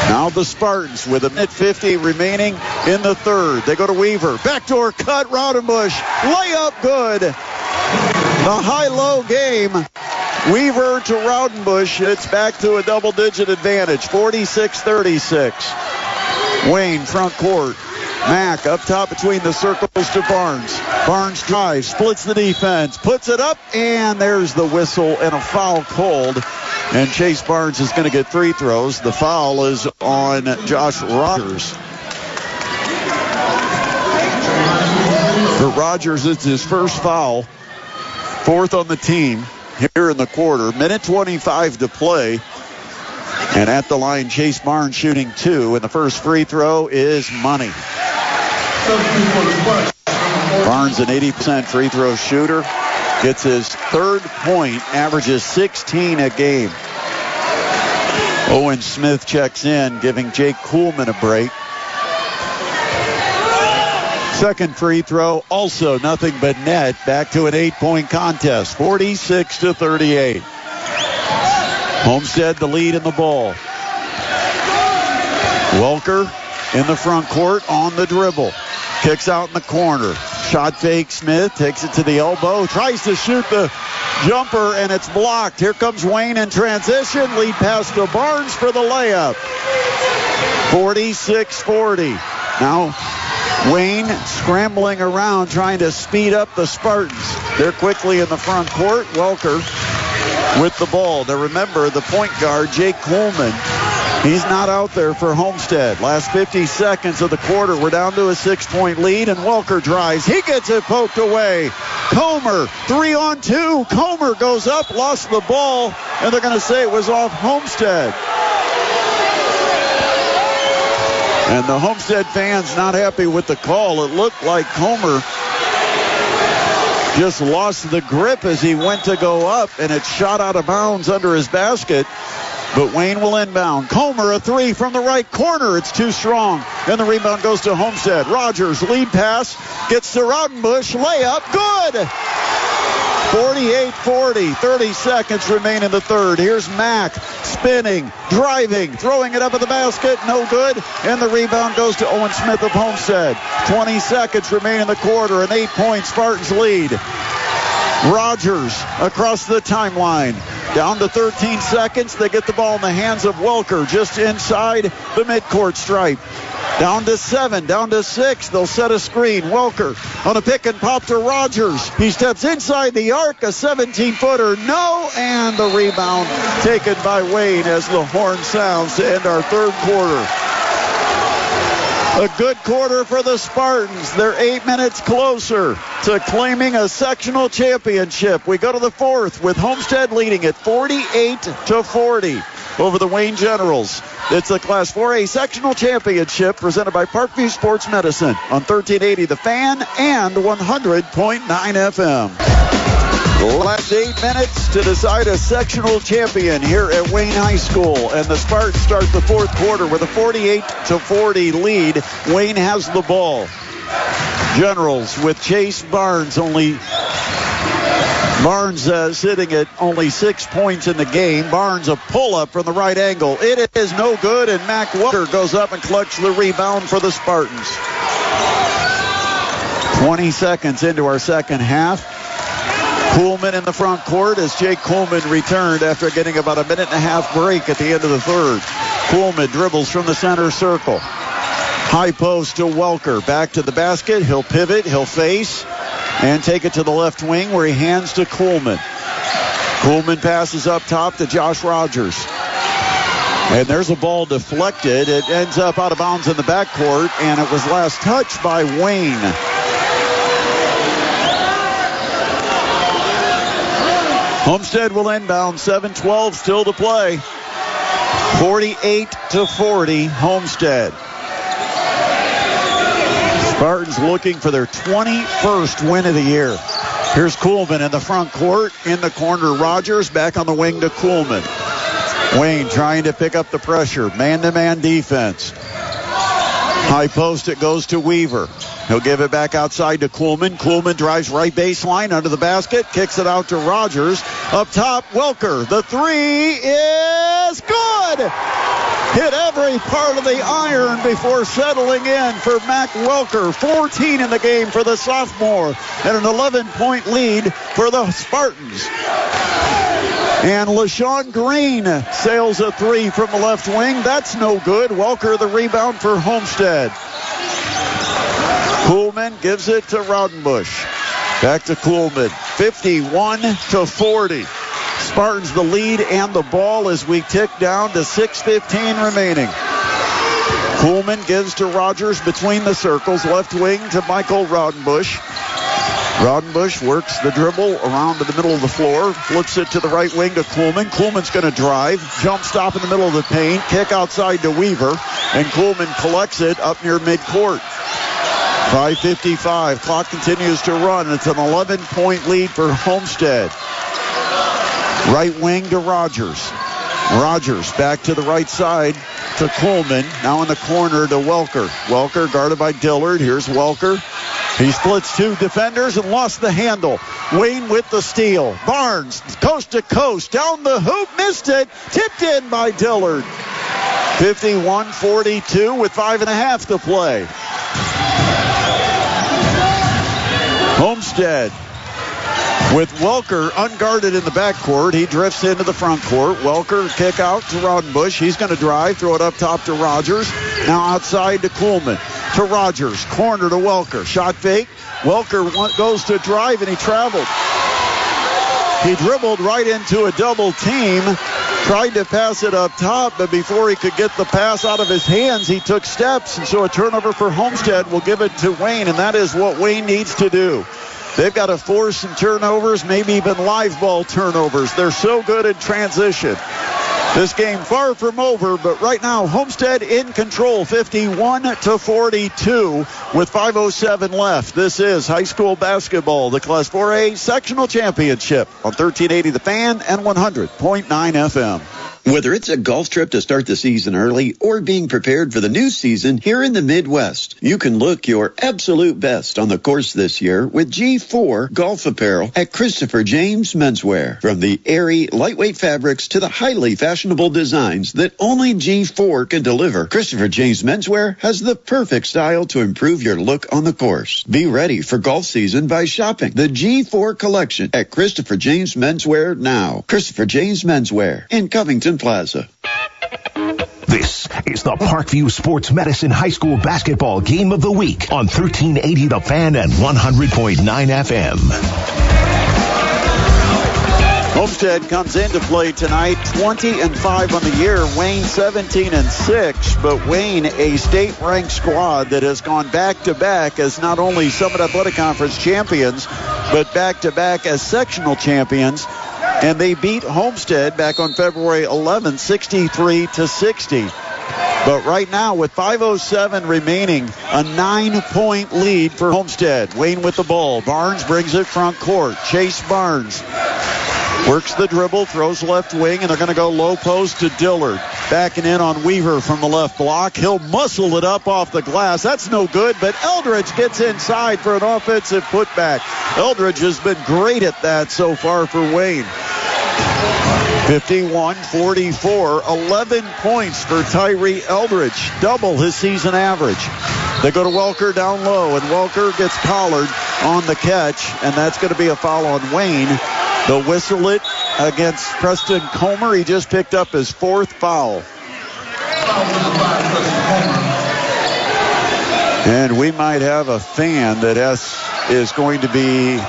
Now the Spartans with a minute 50 remaining in the third. They go to Weaver. Backdoor cut, Raudenbush. Layup good. The high-low game. Weaver to Raudenbush. It's back to a double-digit advantage. 46-36. Wayne front court. Mack up top between the circles to Barnes. Barnes drives, splits the defense, puts it up, and there's the whistle and a foul called. And Chase Barnes is going to get free throws. The foul is on Josh Rogers. For Rogers, it's his first foul. Fourth on the team here in the quarter. Minute 25 to play. And at the line, Chase Barnes shooting 2. And the first free throw is money. Barnes, an 80% free throw shooter. Gets his third point, averages 16 a game. Owen Smith checks in, giving Jake Kuhlman a break. Second free throw, also nothing but net. Back to an 8-point contest, 46-38. Homestead the lead in the ball. Welker in the front court on the dribble. Kicks out in the corner. Shot fake, Smith takes it to the elbow, tries to shoot the jumper, and it's blocked. Here comes Wayne in transition. Lead pass to Barnes for the layup. 46-40. Now Wayne scrambling around trying to speed up the Spartans. They're quickly in the front court. Welker with the ball. Now remember, the point guard, Jake Kuhlman, He's not out there for Homestead. Last 50 seconds of the quarter. We're down to a 6-point lead, and Welker drives. He gets it poked away. Comer, 3-on-2. Comer goes up, lost the ball, and they're going to say it was off Homestead. And the Homestead fans not happy with the call. It looked like Comer just lost the grip as he went to go up, and it shot out of bounds under his basket. But Wayne will inbound. Comer, a three from the right corner. It's too strong. And the rebound goes to Homestead. Rogers, lead pass, gets to Raudenbush. Layup, good! 48-40, 30 seconds remain in the third. Here's Mack, spinning, driving, throwing it up at the basket. No good. And the rebound goes to Owen Smith of Homestead. 20 seconds remain in the quarter. An 8-point Spartans lead. Rogers across the timeline. Down to 13 seconds. They get the ball in the hands of Welker just inside the midcourt stripe. Down to 7, down to 6. They'll set a screen. Welker on a pick and pop to Rogers. He steps inside the arc, a 17-footer. No, and the rebound taken by Wayne as the horn sounds to end our third quarter. A good quarter for the Spartans. They're 8 minutes closer to claiming a sectional championship. We go to the fourth with Homestead leading it 48-40 over the Wayne Generals. It's the Class 4A sectional championship presented by Parkview Sports Medicine on 1380 The Fan and 100.9 FM. Last 8 minutes to decide a sectional champion here at Wayne High School. And the Spartans start the fourth quarter with a 48-40 lead. Wayne has the ball. Generals with Chase Barnes sitting at only 6 points in the game. Barnes a pull-up from the right angle. It is no good, and Mac Welker goes up and collects the rebound for the Spartans. 20 seconds into our second half. Kuhlman in the front court as Jake Kuhlman returned after getting about a minute and a half break at the end of the third. Kuhlman dribbles from the center circle. High post to Welker. Back to the basket. He'll pivot. He'll face. And take it to the left wing where he hands to Kuhlman. Kuhlman passes up top to Josh Rogers. And there's a ball deflected. It ends up out of bounds in the backcourt. And it was last touched by Wayne. Homestead will inbound. 7-12 still to play. 48-40 Homestead. Spartans looking for their 21st win of the year. Here's Kuhlman in the front court. In the corner, Rogers. Back on the wing to Kuhlman. Wayne trying to pick up the pressure. Man-to-man defense. High post, it goes to Weaver. He'll give it back outside to Kuhlman. Kuhlman drives right baseline under the basket. Kicks it out to Rogers. Up top, Welker. The three is good. Hit every part of the iron before settling in for Mac Welker. 14 in the game for the sophomore. And an 11-point lead for the Spartans. And LaShawn Green sails a three from the left wing. That's no good. Welker the rebound for Homestead. Kuhlman gives it to Raudenbush. Back to Kuhlman. 51-40. Spartans the lead and the ball as we tick down to 6:15 remaining. Kuhlman gives to Rogers between the circles. Left wing to Michael Raudenbush. Raudenbush works the dribble around to the middle of the floor. Flips it to the right wing to Kuhlman. Kuhlman's going to drive. Jump stop in the middle of the paint. Kick outside to Weaver. And Kuhlman collects it up near midcourt. 5:55. Clock continues to run. It's an 11-point lead for Homestead. Right wing to Rogers. Rogers back to the right side to Kuhlman. Now in the corner to Welker. Welker guarded by Dillard. Here's Welker. He splits two defenders and lost the handle. Wayne with the steal. Barnes, coast to coast, down the hoop, missed it. Tipped in by Dillard. 51-42 with 5.5 to play. Homestead with Welker unguarded in the backcourt. He drifts into the front court. Welker kick out to Raudenbush. He's going to drive, throw it up top to Rogers. Now outside to Kuhlman. To Rogers. Corner to Welker. Shot fake. Welker goes to drive and he traveled. He dribbled right into a double team. tried to pass it up top, but before he could get the pass out of his hands, he took steps. And so a turnover for Homestead will give it to Wayne, and that is what Wayne needs to do. They've got to force some turnovers, maybe even live ball turnovers. They're so good in transition. This game far from over, but right now Homestead in control, 51-42 with 5:07 left. This is high school basketball, the Class 4A Sectional Championship on 1380 The Fan and 100.9 FM. Whether it's a golf trip to start the season early or being prepared for the new season here in the Midwest, you can look your absolute best on the course this year with G4 golf apparel at Christopher James Menswear. From the airy, lightweight fabrics to the highly fashionable designs that only G4 can deliver, Christopher James Menswear has the perfect style to improve your look on the course. Be ready for golf season by shopping the G4 collection at Christopher James Menswear now. Christopher James Menswear in Covington Plaza. This is the Parkview Sports Medicine High School Basketball Game of the Week on 1380 The Fan and 100.9 FM. Homestead comes into play tonight, 20-5 on the year. Wayne 17-6, but Wayne, a state-ranked squad that has gone back-to-back as not only Summit Athletic Conference champions, but back-to-back as sectional champions. And they beat Homestead back on February 11th, 63-60. But right now, with 5:07 remaining, a 9-point lead for Homestead. Wayne with the ball. Barnes brings it front court. Chase Barnes works the dribble, throws left wing, and they're going to go low post to Dillard. Backing in on Weaver from the left block. He'll muscle it up off the glass. That's no good, but Eldridge gets inside for an offensive putback. Eldridge has been great at that so far for Wayne. 51-44, 11 points for Tyree Eldridge, double his season average. They go to Welker down low, and Welker gets collared on the catch, and that's going to be a foul on Wayne. They'll whistle it against Preston Comer. He just picked up his fourth foul. And we might have a fan that is going to be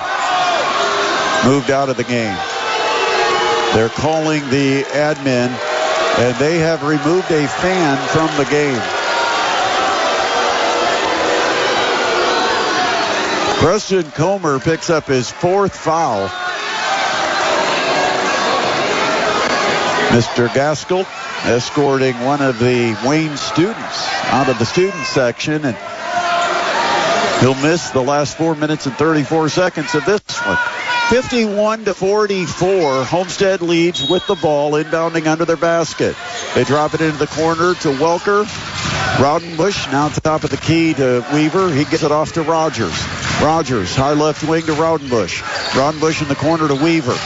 moved out of the game. They're calling the admin, and they have removed a fan from the game. Preston Comer picks up his fourth foul. Mr. Gaskell escorting one of the Wayne students out of the student section, and he'll miss the last 4 minutes and 34 seconds of this one. 51-44, Homestead leads with the ball, inbounding under their basket. They drop it into the corner to Welker. Raudenbush now top of the key to Weaver. He gets it off to Rogers. Rogers, high left wing to Raudenbush. Raudenbush in the corner to Weaver.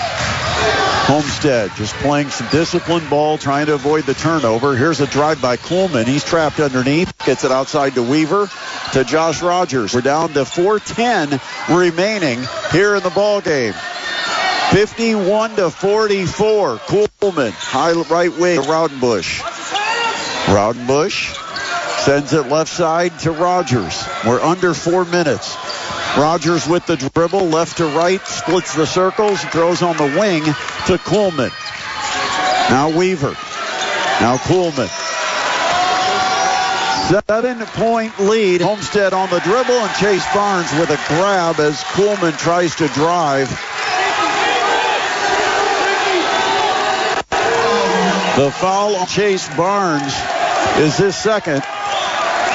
Homestead just playing some disciplined ball, trying to avoid the turnover. Here's a drive by Coleman. He's trapped underneath. Gets it outside to Weaver, to Josh Rogers. We're down to 4:10 remaining here in the ball game. 51-44. Coleman, high right wing to Raudenbush. Raudenbush sends it left side to Rogers. We're under 4 minutes. Rogers with the dribble, left to right, splits the circles, throws on the wing to Coleman. Now Weaver. Now Coleman. 7-point lead. Homestead on the dribble, and Chase Barnes with a grab as Coleman tries to drive. The foul on Chase Barnes is his second.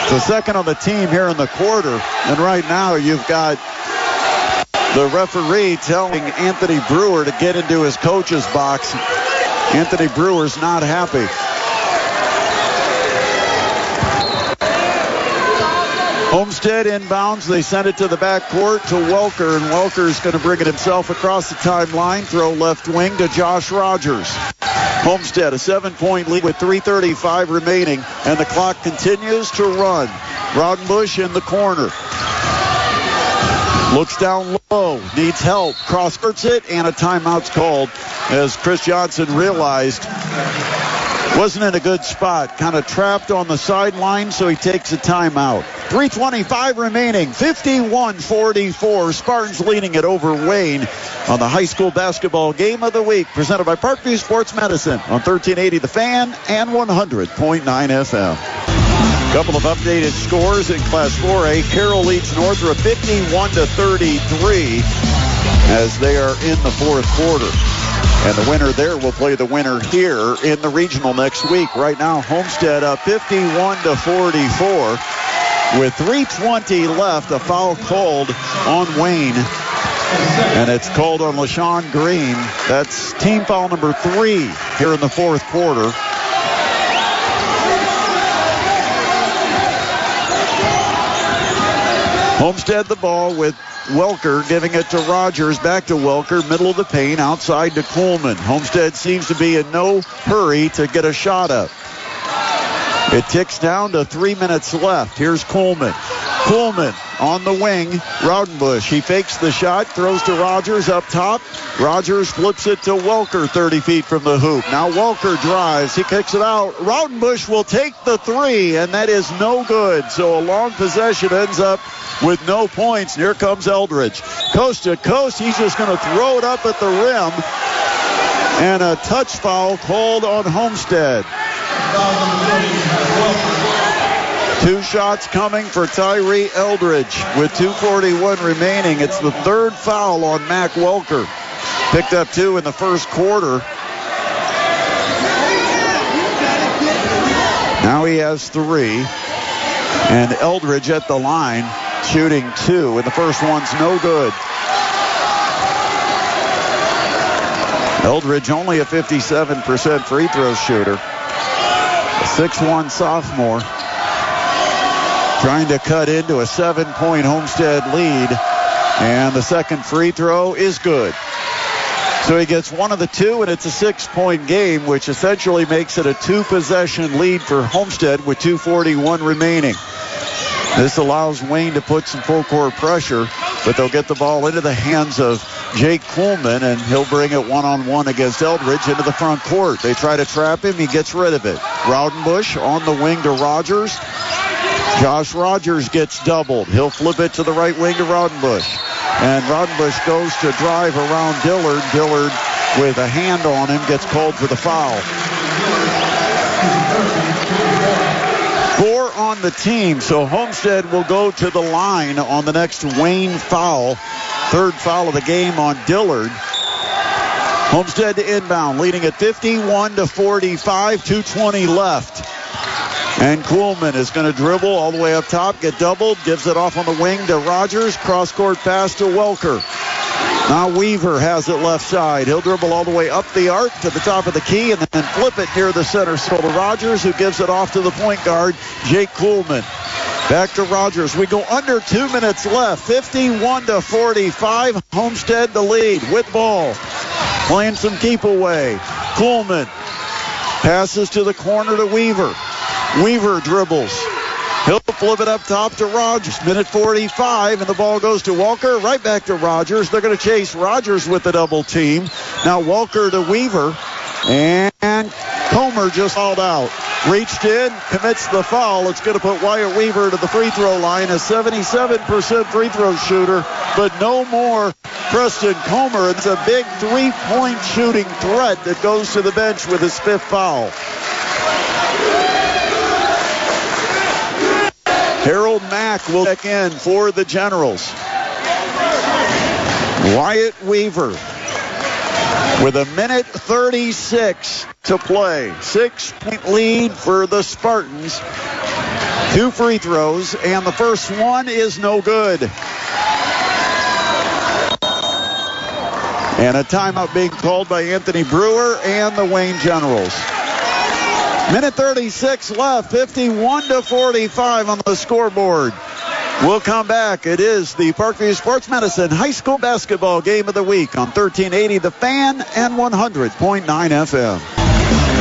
It's the second on the team here in the quarter. And right now you've got the referee telling Anthony Brewer to get into his coach's box. Anthony Brewer's not happy. Homestead inbounds. They send it to the backcourt to Welker, and Welker's going to bring it himself across the timeline. Throw left wing to Josh Rogers. Homestead, a 7-point lead with 3:35 remaining, and the clock continues to run. Raudenbush in the corner. Looks down low, needs help, cross-skirts it, and a timeout's called as Chris Johnson realized wasn't in a good spot. Kind of trapped on the sideline, so he takes a timeout. 3:25 remaining, 51-44. Spartans leading it over Wayne on the high school basketball game of the week, presented by Parkview Sports Medicine on 1380 The Fan and 100.9 FM. Couple of updated scores in Class 4A. Carroll leads Northrop 51-33 as they are in the fourth quarter. And the winner there will play the winner here in the regional next week. Right now, Homestead up 51-44. With 3:20 left, a foul called on Wayne. And it's called on LaShawn Green. That's team foul number 3 here in the fourth quarter. Homestead the ball with Welker giving it to Rogers. Back to Welker, middle of the paint, outside to Coleman. Homestead seems to be in no hurry to get a shot up. It ticks down to 3 minutes left. Here's Coleman. Coleman on the wing. Raudenbush. He fakes the shot, throws to Rogers up top. Rogers flips it to Welker 30 feet from the hoop. Now Welker drives. He kicks it out. Raudenbush will take the 3, and that is no good. So a long possession ends up with no points. And here comes Eldridge. Coast to coast. He's just going to throw it up at the rim. And a touch foul called on Homestead. 2 shots coming for Tyree Eldridge with 2:41 remaining. It's the third foul on Mac Welker. Picked up 2 in the first quarter. Now he has 3. And Eldridge at the line shooting 2. And the first one's no good. Eldridge only a 57% free throw shooter. A 6'1 sophomore. Trying to cut into a 7-point Homestead lead. And the second free throw is good. So he gets one of the 2, and it's a 6-point game, which essentially makes it a 2-possession lead for Homestead with 2:41 remaining. This allows Wayne to put some full-court pressure, but they'll get the ball into the hands of Jake Coleman, and he'll bring it one-on-one against Eldridge into the front court. They try to trap him. He gets rid of it. Raudenbush on the wing to Rogers. Josh Rogers gets doubled. He'll flip it to the right wing to Raudenbush. And Raudenbush goes to drive around Dillard. Dillard with a hand on him gets called for the foul. 4 on the team, so Homestead will go to the line on the next Wayne foul. Third foul of the game on Dillard. Homestead to inbound, leading at 51-45, 2:20 left. And Coleman is going to dribble all the way up top, get doubled, gives it off on the wing to Rogers, cross-court pass to Welker. Now Weaver has it left side. He'll dribble all the way up the arc to the top of the key and then flip it near the center circle to Rogers, who gives it off to the point guard, Jake Coleman. Back to Rogers. We go under 2 minutes left. 51-45. Homestead the lead with ball. Playing some keep away. Coleman passes to the corner to Weaver. Weaver dribbles. He'll flip it up top to Rogers. Minute 45, and the ball goes to Walker. Right back to Rogers. They're going to chase Rogers with the double team. Now Walker to Weaver. And Comer just hauled out. Reached in, commits the foul. It's going to put Wyatt Weaver to the free throw line. A 77% free throw shooter, but no more Preston Comer. It's a big 3-point shooting threat that goes to the bench with his 5th foul. Harold Mack will check in for the Generals. Wyatt Weaver with a minute 36 to play. 6-point lead for the Spartans. 2 free throws, and the first one is no good. And a timeout being called by Anthony Brewer and the Wayne Generals. Minute 36 left, 51-45 on the scoreboard. We'll come back. It is the Parkview Sports Medicine High School Basketball Game of the Week on 1380 The Fan and 100.9 FM.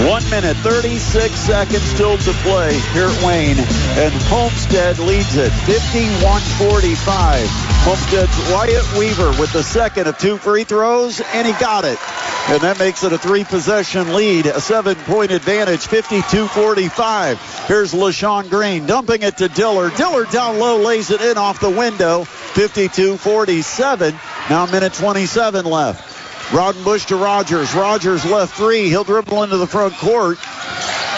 1 minute, 36 seconds still to play here at Wayne, and Homestead leads it 51-45. Homestead's Wyatt Weaver with the second of 2 free throws, and he got it. And that makes it a 3-possession lead, a 7-point advantage, 52-45. Here's LaShawn Green dumping it to Dillard. Dillard down low, lays it in off the window, 52-47. Now minute 27 left. Rodenbush to Rogers. Rogers left 3. He'll dribble into the front court.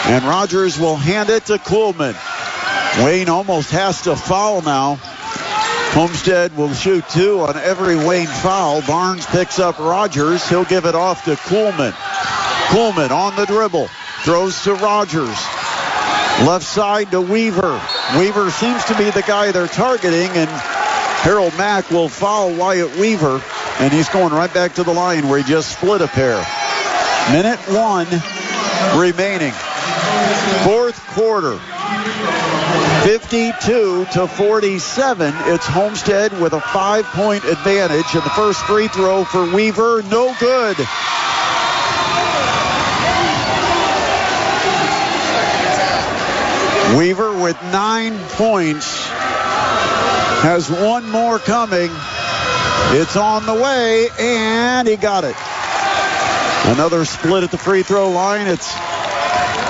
And Rogers will hand it to Kuhlman. Wayne almost has to foul now. Homestead will shoot 2 on every Wayne foul. Barnes picks up Rogers. He'll give it off to Kuhlman. Kuhlman on the dribble. Throws to Rogers. Left side to Weaver. Weaver seems to be the guy they're targeting, and Harold Mack will foul Wyatt Weaver, and he's going right back to the line where he just split a pair. Minute 1 remaining. Fourth quarter. 52-47. It's Homestead with a 5-point advantage, and the first free throw for Weaver, no good. Weaver with 9 points. Has one more coming. It's on the way, and he got it. Another split at the free throw line. It's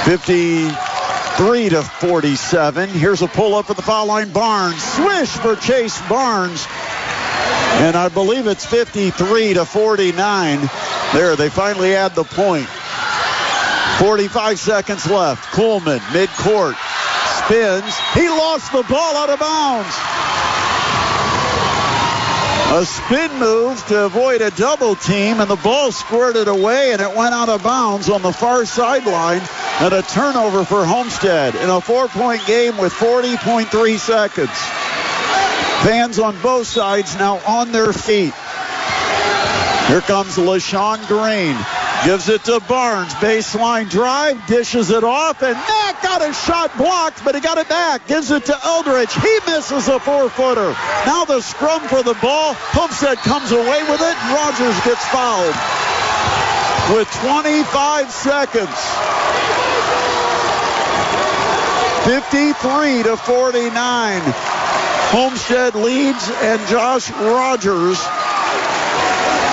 53-47. Here's a pull-up at the foul line. Barnes. Swish for Chase Barnes. And I believe it's 53-49. There, they finally add the point. 45 seconds left. Kuhlman, midcourt. Spins. He lost the ball out of bounds. A spin move to avoid a double team, and the ball squirted away, and it went out of bounds on the far sideline, and a turnover for Homestead in a 4-point game with 40.3 seconds. Fans on both sides now on their feet. Here comes LaShawn Green. Gives it to Barnes. Baseline drive. Dishes it off. And Mack got his shot blocked, but he got it back. Gives it to Eldridge. He misses a 4-footer. Now the scrum for the ball. Homestead comes away with it. Rogers gets fouled with 25 seconds. 53-49. Homestead leads, and Josh Rogers,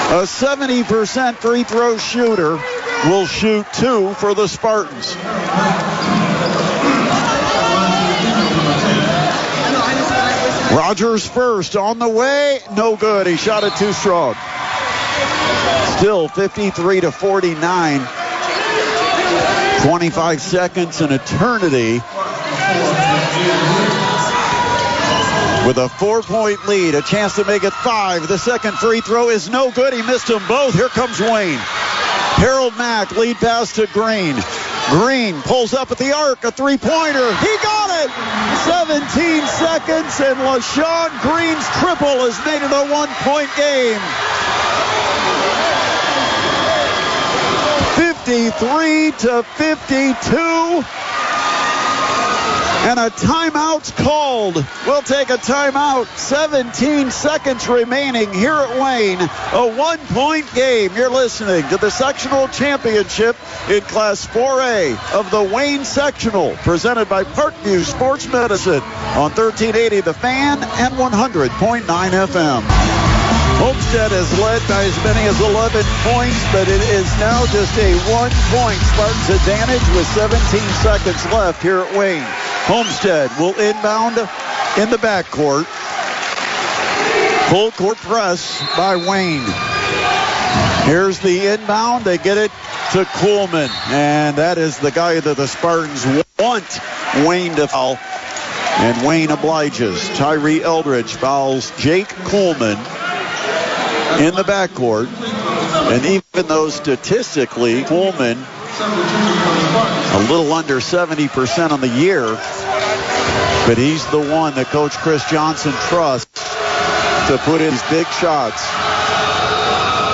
a 70% free throw shooter, will shoot 2 for the Spartans. Rogers first on the way. No good. He shot it too strong. Still 53-49. 25 seconds, an eternity. With a 4-point lead, a chance to make it 5. The second free throw is no good. He missed them both. Here comes Wayne. Harold Mack, lead pass to Green. Green pulls up at the arc, a 3-pointer. He got it! 17 seconds, and LaShawn Green's triple has made it a 1-point game. 53-52. And a timeout's called. We'll take a timeout. 17 seconds remaining here at Wayne. A 1-point game. You're listening to the Sectional Championship in Class 4A of the Wayne Sectional, presented by Parkview Sports Medicine on 1380 The Fan and 100.9 FM. Homestead has led by as many as 11 points, but it is now just a 1-point Spartans advantage with 17 seconds left here at Wayne. Homestead will inbound in the backcourt. Full court press by Wayne. Here's the inbound. They get it to Kuhlman, and that is the guy that the Spartans want Wayne to foul, and Wayne obliges. Tyree Eldridge fouls Jake Kuhlman in the backcourt, and even though statistically Kuhlman a little under 70% on the year, but he's the one that Coach Chris Johnson trusts to put in his big shots.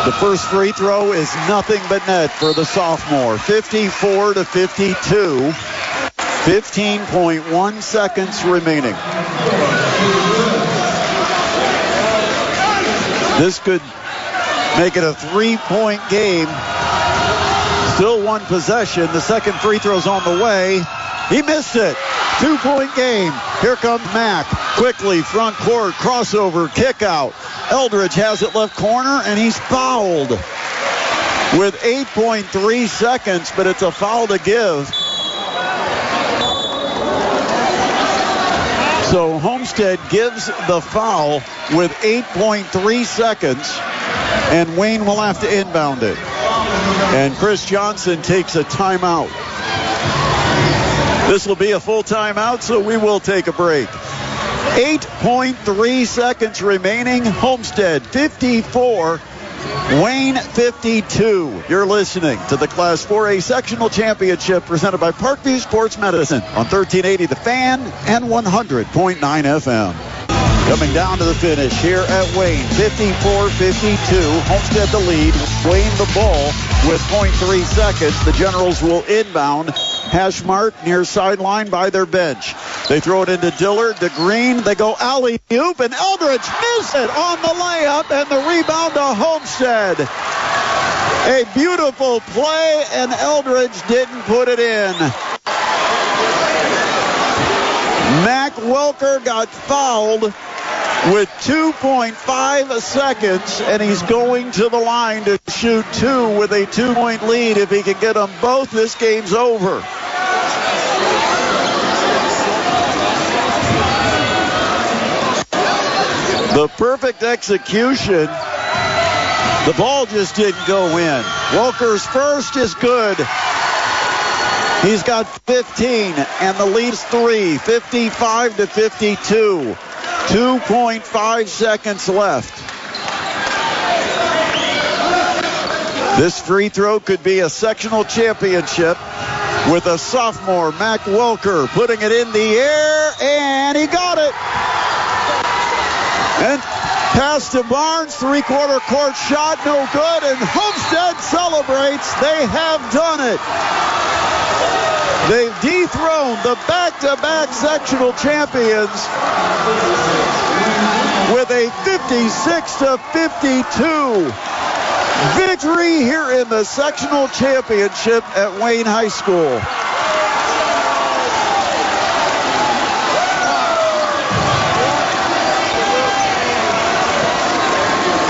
The first free throw is nothing but net for the sophomore. 54-52. 15.1 seconds remaining. This could make it a 3-point game. Still one possession. The second free throw's on the way. He missed it. 2-point game. Here comes Mack. Quickly, front court, crossover, kick out. Eldridge has it left corner, and he's fouled. with 8.3 seconds, but it's a foul to give. So Homestead gives the foul with 8.3 seconds, and Wayne will have to inbound it. And Chris Johnson takes a timeout. This will be a full timeout, so we will take a break. 8.3 seconds remaining. Homestead 54, Wayne 52. You're listening to the Class 4A Sectional Championship presented by Parkview Sports Medicine on 1380 The Fan and 100.9 FM. Coming down to the finish here at Wayne, 54-52. Homestead the lead. Wayne the ball with 0.3 seconds. The Generals will inbound. Hashmart near sideline by their bench. They throw it into Dillard to Green. They go alley-oop, and Eldridge misses it on the layup, and the rebound to Homestead. A beautiful play, and Eldridge didn't put it in. Mac Welker got fouled with 2.5 seconds, and he's going to the line to shoot two with a 2-point lead. If he can get them both, this game's over. The perfect execution. The ball just didn't go in. Welker's first is good. He's got 15, and the lead's 3, 55-52. 2.5 seconds left. This free throw could be a sectional championship with a sophomore, Mac Welker, putting it in the air, and he got it. And pass to Barnes, three-quarter court shot, no good, and Homestead celebrates. They have done it. They've dethroned the back-to-back sectional champions with a 56-52 victory here in the sectional championship at Wayne High School.